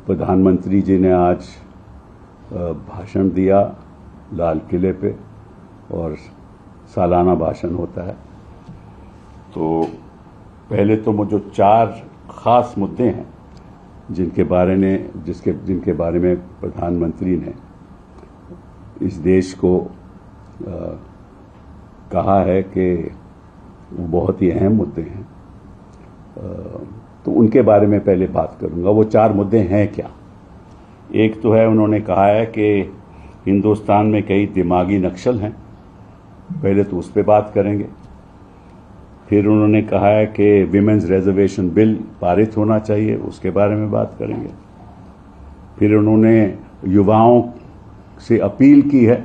प्रधानमंत्री जी ने आज भाषण दिया लाल किले पे और सालाना भाषण होता है। तो पहले तो मुझे 4 खास मुद्दे हैं जिनके बारे में प्रधानमंत्री ने इस देश को कहा है कि वो बहुत ही अहम मुद्दे हैं। तो उनके बारे में पहले बात करूंगा। वो 4 मुद्दे हैं क्या? एक तो है, उन्होंने कहा है कि हिंदुस्तान में कई दिमागी नक्सल हैं, पहले तो उस पर बात करेंगे। फिर उन्होंने कहा है कि विमेंस रिजर्वेशन बिल पारित होना चाहिए, उसके बारे में बात करेंगे। फिर उन्होंने युवाओं से अपील की है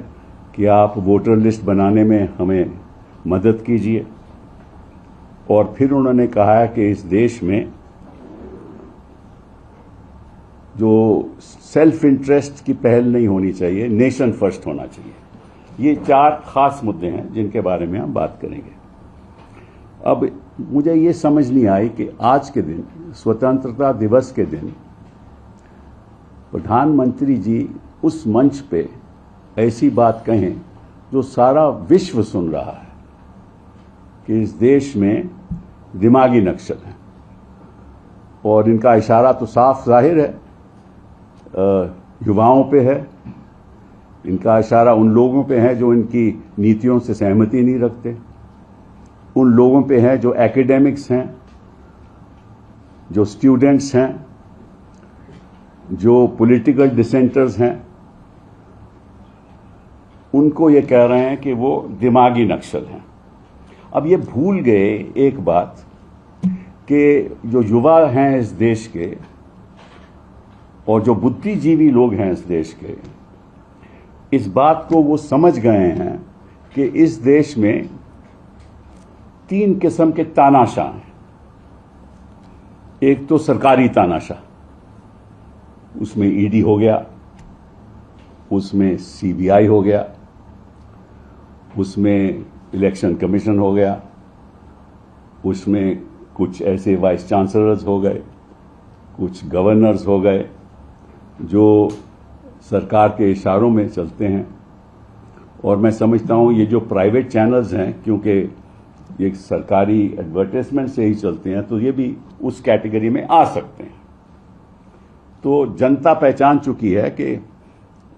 कि आप वोटर लिस्ट बनाने में हमें मदद कीजिए। और फिर उन्होंने कहा है कि इस देश में जो सेल्फ इंटरेस्ट की पहल नहीं होनी चाहिए, नेशन फर्स्ट होना चाहिए। ये 4 खास मुद्दे हैं जिनके बारे में हम बात करेंगे। अब मुझे ये समझ नहीं आई कि आज के दिन, स्वतंत्रता दिवस के दिन, प्रधानमंत्री जी उस मंच पे ऐसी बात कहें जो सारा विश्व सुन रहा है कि इस देश में दिमागी नक्सल है। और इनका इशारा तो साफ जाहिर है, युवाओं पे है। इनका इशारा उन लोगों पे है जो इनकी नीतियों से सहमति नहीं रखते, उन लोगों पे है जो एकेडमिक्स हैं, जो स्टूडेंट्स हैं, जो पॉलिटिकल डिसेंटर्स हैं। उनको ये कह रहे हैं कि वो दिमागी नक्सल हैं। अब ये भूल गए एक बात कि जो युवा हैं इस देश के और जो बुद्धिजीवी लोग हैं इस देश के, इस बात को वो समझ गए हैं कि इस देश में 3 किस्म के तानाशाह हैं। एक तो सरकारी तानाशाह, उसमें ईडी हो गया, उसमें सीबीआई हो गया, उसमें इलेक्शन कमीशन हो गया, उसमें कुछ ऐसे वाइस चांसलर्स हो गए, कुछ गवर्नर्स हो गए जो सरकार के इशारों में चलते हैं। और मैं समझता हूं ये जो प्राइवेट चैनल्स हैं, क्योंकि ये सरकारी एडवर्टाइजमेंट से ही चलते हैं, तो ये भी उस कैटेगरी में आ सकते हैं। तो जनता पहचान चुकी है कि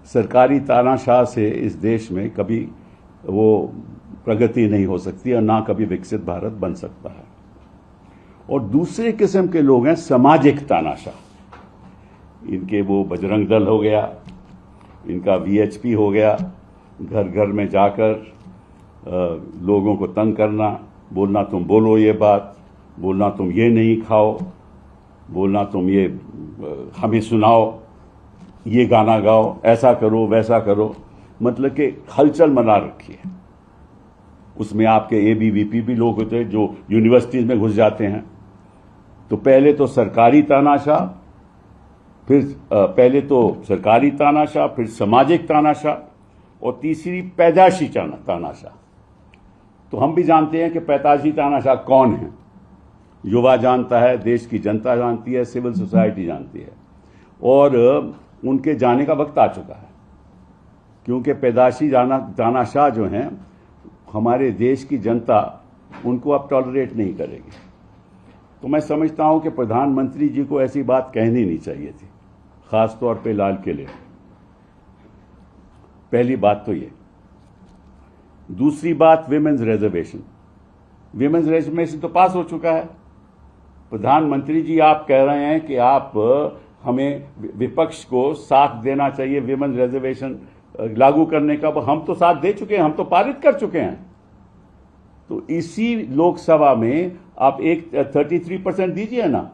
सरकारी तानाशाह से इस देश में कभी वो प्रगति नहीं हो सकती और ना कभी विकसित भारत बन सकता है। और दूसरे किस्म के लोग हैं सामाजिक तानाशाह। इनके वो बजरंग दल हो गया, इनका वीएचपी हो गया, घर घर में जाकर लोगों को तंग करना, बोलना तुम बोलो ये बात, बोलना तुम ये नहीं खाओ, बोलना तुम ये हमें सुनाओ, ये गाना गाओ, ऐसा करो वैसा करो, मतलब कि हलचल मना रखी है। उसमें आपके एबीवीपी भी लोग होते हैं जो यूनिवर्सिटीज में घुस जाते हैं। तो पहले तो सरकारी तानाशाह, फिर सामाजिक तानाशाह और तीसरी पैदाशी तानाशाह। तो हम भी जानते हैं कि पैदाशी तानाशाह कौन है। युवा जानता है, देश की जनता जानती है, सिविल सोसाइटी जानती है। और उनके जाने का वक्त आ चुका है, क्योंकि पैदाशी तानाशाह जो हैं, हमारे देश की जनता उनको अब टॉलरेट नहीं करेगी। तो मैं समझता हूं कि प्रधानमंत्री जी को ऐसी बात कहनी नहीं चाहिए थी, खास तौर पे लाल किले। पहली बात तो ये। दूसरी बात, विमेंस रिजर्वेशन। विमेंस रिजर्वेशन तो पास हो चुका है। प्रधानमंत्री जी आप कह रहे हैं कि आप हमें, विपक्ष को साथ देना चाहिए विमेंस रिजर्वेशन लागू करने का। हम तो साथ दे चुके हैं, हम तो पारित कर चुके हैं। तो इसी लोकसभा में आप 33% दीजिए ना,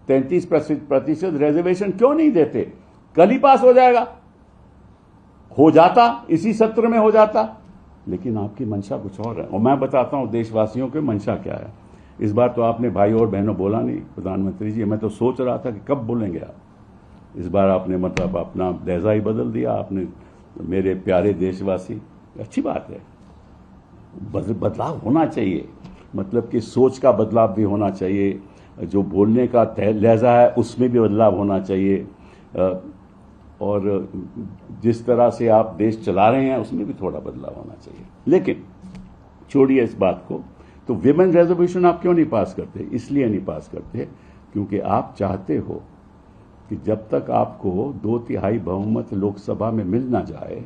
33% रिजर्वेशन क्यों नहीं देते? कल ही पास हो जाएगा, हो जाता, इसी सत्र में हो जाता। लेकिन आपकी मंशा कुछ और है। और मैं बताता हूं देशवासियों के मंशा क्या है। इस बार तो आपने भाई और बहनों बोला नहीं प्रधानमंत्री जी, मैं तो सोच रहा था कि कब बोलेंगे आप। इस बार आपने मतलब अपना लहजा ही बदल दिया आपने। मेरे प्यारे देशवासी, अच्छी बात है, बदलाव होना चाहिए, मतलब कि सोच का बदलाव भी होना चाहिए। जो बोलने का लहजा है उसमें भी बदलाव होना चाहिए, और जिस तरह से आप देश चला रहे हैं उसमें भी थोड़ा बदलाव होना चाहिए। लेकिन छोड़िए इस बात को, तो विमेन रेजोल्यूशन आप क्यों नहीं पास करते? इसलिए नहीं पास करते क्योंकि आप चाहते हो कि जब तक आपको 2/3 बहुमत लोकसभा में मिल ना जाए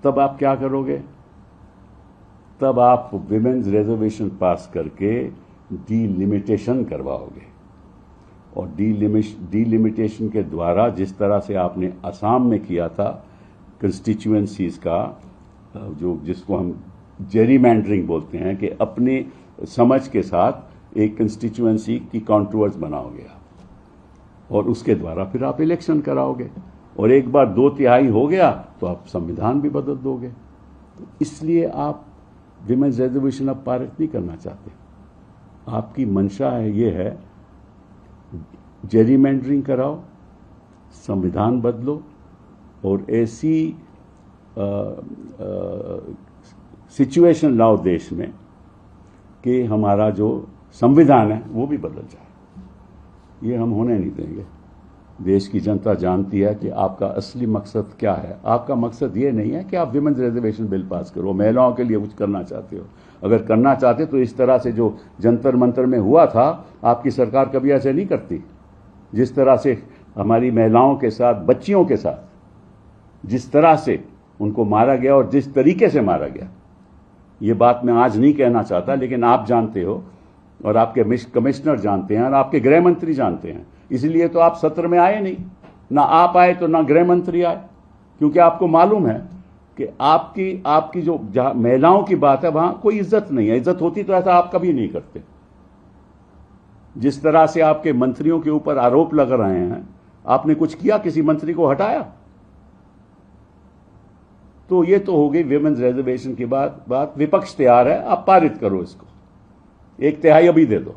तब आप क्या करोगे? तब आप विमेन्स रिजर्वेशन पास करके डीलिमिटेशन करवाओगे, और डीलिमिटेशन के द्वारा जिस तरह से आपने असम में किया था कंस्टिट्यूएंसीज का, जो जिसको हम जेरीमैंडरिंग बोलते हैं, कि अपने समझ के साथ एक कंस्टिट्यूएंसी की कॉन्टूर्स बनाओगे और उसके द्वारा फिर आप इलेक्शन कराओगे, और एक बार 2/3 हो गया तो आप संविधान भी बदल दोगे। तो इसलिए आप विमेन्स रिजर्वेशन अब पारित नहीं करना चाहते। आपकी मंशा है, ये है जेरीमैंडरिंग कराओ, संविधान बदलो, और ऐसी सिचुएशन लाओ देश में कि हमारा जो संविधान है वो भी बदल जाए। ये हम होने नहीं देंगे। देश की जनता जानती है कि आपका असली मकसद क्या है। आपका मकसद ये नहीं है कि आप विमेन्स रिजर्वेशन बिल पास करो, महिलाओं के लिए कुछ करना चाहते हो। अगर करना चाहते तो इस तरह से जो जंतर मंतर में हुआ था, आपकी सरकार कभी ऐसे नहीं करती। जिस तरह से हमारी महिलाओं के साथ, बच्चियों के साथ जिस तरह से उनको मारा गया और जिस तरीके से मारा गया, ये बात मैं आज नहीं कहना चाहता, लेकिन आप जानते हो और आपके कमिश्नर जानते हैं और आपके गृह मंत्री जानते हैं। इसलिए तो आप सत्र में आए नहीं, ना आप आए तो ना गृह मंत्री आए, क्योंकि आपको मालूम है कि आपकी जो जहां महिलाओं की बात है वहां कोई इज्जत नहीं है। इज्जत होती तो ऐसा आप कभी नहीं करते। जिस तरह से आपके मंत्रियों के ऊपर आरोप लग रहे हैं, आपने कुछ किया? किसी मंत्री को हटाया? तो ये तो हो गई विमेन्स रिजर्वेशन की बात। विपक्ष तैयार है, आप पारित करो इसको, 1/3 अभी दे दो।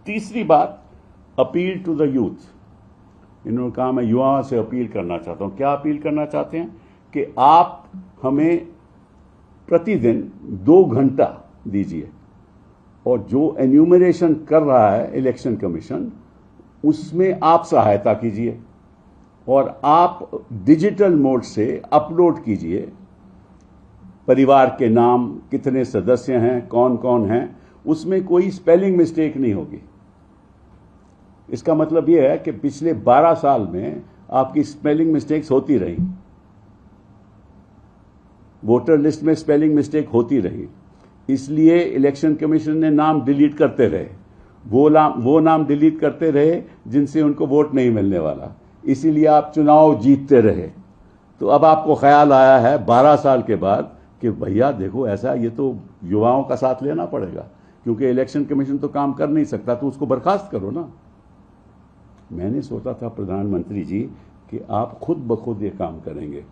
तीसरी बात, अपील टू द यूथ। इन्होंने कहा मैं युवाओं से अपील करना चाहता हूं। क्या अपील करना चाहते हैं? कि आप हमें प्रतिदिन 2 घंटा दीजिए, और जो एन्यूमरेशन कर रहा है इलेक्शन कमीशन, उसमें आप सहायता कीजिए, और आप डिजिटल मोड से अपलोड कीजिए परिवार के नाम, कितने सदस्य हैं, कौन कौन हैं, उसमें कोई स्पेलिंग मिस्टेक नहीं होगी। इसका मतलब यह है कि पिछले 12 साल में आपकी स्पेलिंग मिस्टेक्स होती रही, वोटर लिस्ट में स्पेलिंग मिस्टेक होती रही, इसलिए इलेक्शन कमीशन ने नाम डिलीट करते रहे। वो नाम डिलीट करते रहे जिनसे उनको वोट नहीं मिलने वाला, इसीलिए आप चुनाव जीतते रहे। तो अब आपको ख्याल आया है 12 साल के बाद कि भैया देखो, ऐसा ये तो युवाओं का साथ लेना पड़ेगा, क्योंकि इलेक्शन कमीशन तो काम कर नहीं सकता, तो उसको बर्खास्त करो ना। मैंने सोचा था प्रधानमंत्री जी कि आप खुद ब खुद ये काम करेंगे,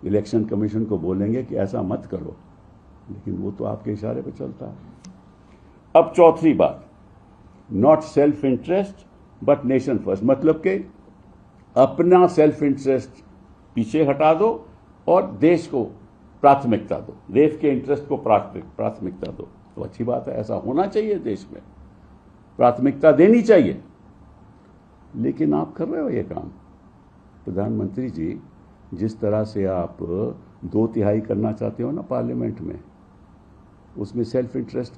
इलेक्शन कमीशन को बोलेंगे कि ऐसा मत करो, लेकिन वो तो आपके इशारे पे चलता है। अब चौथी बात, not self interest but nation first. मतलब कि अपना सेल्फ इंटरेस्ट पीछे हटा दो और देश को प्राथमिकता दो, देश के इंटरेस्ट को प्राथमिकता दो। तो अच्छी बात है, ऐसा होना चाहिए, देश में प्राथमिकता देनी चाहिए। लेकिन आप कर रहे हो ये काम प्रधानमंत्री जी। जिस तरह से आप 2/3 करना चाहते हो ना पार्लियामेंट में, उसमें सेल्फ इंटरेस्ट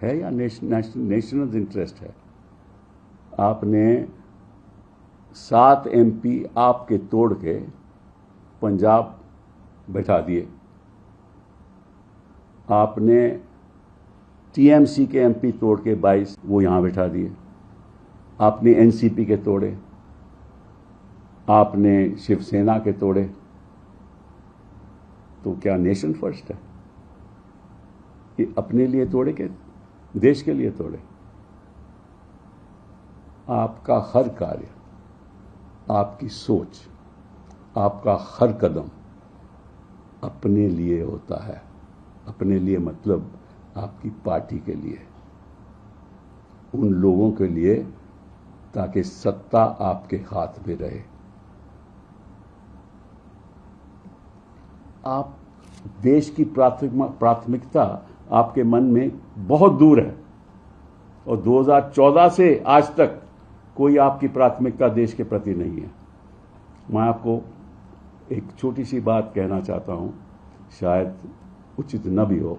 है या नेशनल इंटरेस्ट है? आपने 7 MP आपके तोड़ के पंजाब बैठा दिए, आपने TMC के MP तोड़ के 22 वो यहां बैठा दिए, आपने NCP के तोड़े, आपने शिवसेना के तोड़े। तो क्या नेशन फर्स्ट है? ये अपने लिए तोड़े के देश के लिए तोड़े? आपका हर कार्य, आपकी सोच, आपका हर कदम अपने लिए होता है। अपने लिए मतलब आपकी पार्टी के लिए, उन लोगों के लिए, ताकि सत्ता आपके हाथ में रहे। आप देश की प्राथमिकता आपके मन में बहुत दूर है। और 2014 से आज तक कोई आपकी प्राथमिकता देश के प्रति नहीं है। मैं आपको एक छोटी सी बात कहना चाहता हूं, शायद उचित न भी हो।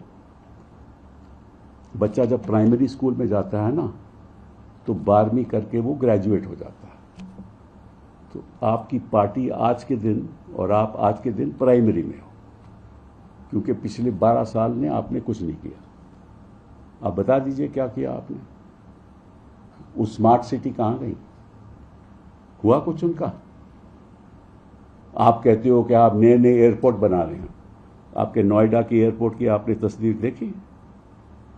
बच्चा जब प्राइमरी स्कूल में जाता है ना, तो 12वीं करके वो ग्रेजुएट हो जाता है। तो आपकी पार्टी आज के दिन और आप आज के दिन प्राइमरी में हो, क्योंकि पिछले 12 साल में आपने कुछ नहीं किया। आप बता दीजिए क्या किया आपने? वो स्मार्ट सिटी कहां गई? हुआ कुछ उनका? आप कहते हो कि आप नए नए एयरपोर्ट बना रहे हैं। आपके नोएडा की एयरपोर्ट की आपने तस्वीर देखी?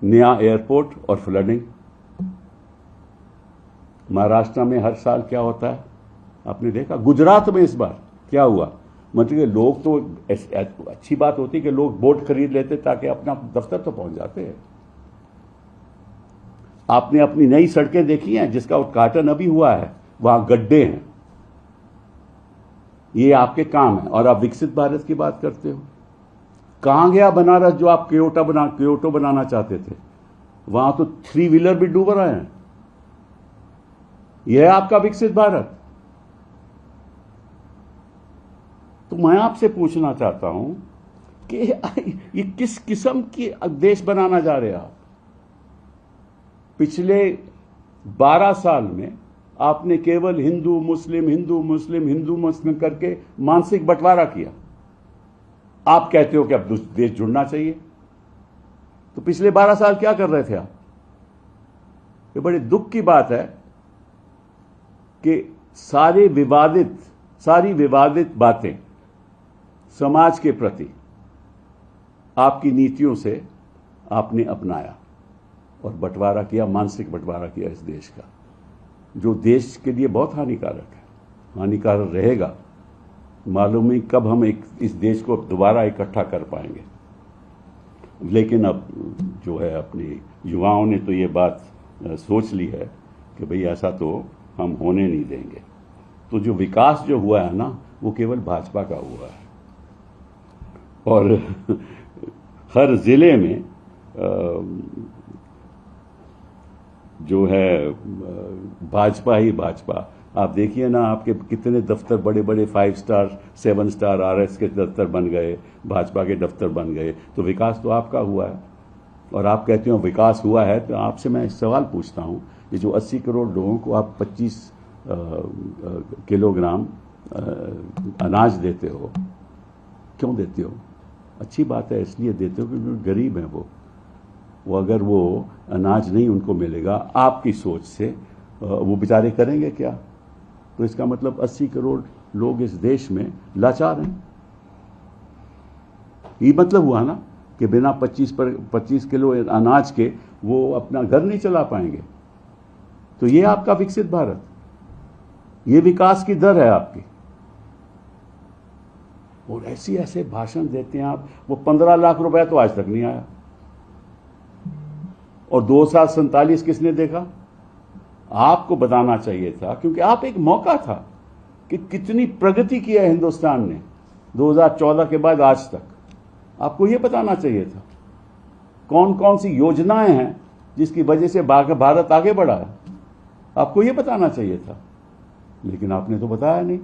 नया एयरपोर्ट और फ्लडिंग। महाराष्ट्र में हर साल क्या होता है आपने देखा? गुजरात में इस बार क्या हुआ? मतलब लोग तो अच्छी बात होती कि लोग बोट खरीद लेते ताकि अपना दफ्तर तो पहुंच जाते हैं। आपने अपनी नई सड़कें देखी हैं जिसका उद्घाटन अभी हुआ है, वहां गड्ढे हैं। ये आपके काम है और आप विकसित भारत की बात करते हो। कहां गया बनारस जो आप क्योटो बनाना चाहते थे? वहां तो 3 व्हीलर भी डूब रहे हैं। यह है आपका विकसित भारत? तो मैं आपसे पूछना चाहता हूं कि ये किस किस्म की देश बनाना जा रहे हैं आप? पिछले 12 साल में आपने केवल हिंदू मुस्लिम करके मानसिक बंटवारा किया। आप कहते हो कि अब देश जुड़ना चाहिए। तो पिछले 12 साल क्या कर रहे थे आप? ये बड़े दुख की बात है कि सारी विवादित बातें समाज के प्रति आपकी नीतियों से आपने अपनाया और बंटवारा किया, मानसिक बंटवारा किया इस देश का, जो देश के लिए बहुत हानिकारक है, हानिकारक रहेगा। मालूम नहीं कब हम इस देश को दोबारा इकट्ठा कर पाएंगे। लेकिन अब जो है अपनी युवाओं ने तो ये बात सोच ली है कि भाई ऐसा तो हम होने नहीं देंगे। तो जो विकास जो हुआ है ना, वो केवल भाजपा का हुआ है और हर जिले में जो है भाजपा ही भाजपा। आप देखिए ना, आपके कितने दफ्तर बड़े बड़े 5 स्टार 7 स्टार RS के दफ्तर बन गए, भाजपा के दफ्तर बन गए। तो विकास तो आपका हुआ है और आप कहते हो विकास हुआ है। तो आपसे मैं एक सवाल पूछता हूं, ये जो 80 करोड़ लोगों को आप 25 किलोग्राम अनाज देते हो, क्यों देते हो? अच्छी बात है, इसलिए देते हो क्योंकि गरीब हैं वो अगर वो अनाज नहीं उनको मिलेगा आपकी सोच से, वो बेचारे करेंगे क्या? तो इसका मतलब 80 करोड़ लोग इस देश में लाचार हैं। ये मतलब हुआ ना कि बिना 25 किलो अनाज के वो अपना घर नहीं चला पाएंगे। तो ये आपका विकसित भारत, ये विकास की दर है आपकी। और ऐसे भाषण देते हैं आप। वो 15 लाख रुपया तो आज तक नहीं आया और 247 किसने देखा? आपको बताना चाहिए था, क्योंकि आप एक मौका था कि कितनी प्रगति की है हिंदुस्तान ने 2014 के बाद आज तक। आपको यह बताना चाहिए था कौन कौन सी योजनाएं हैं जिसकी वजह से भारत आगे बढ़ा है। आपको यह बताना चाहिए था, लेकिन आपने तो बताया नहीं।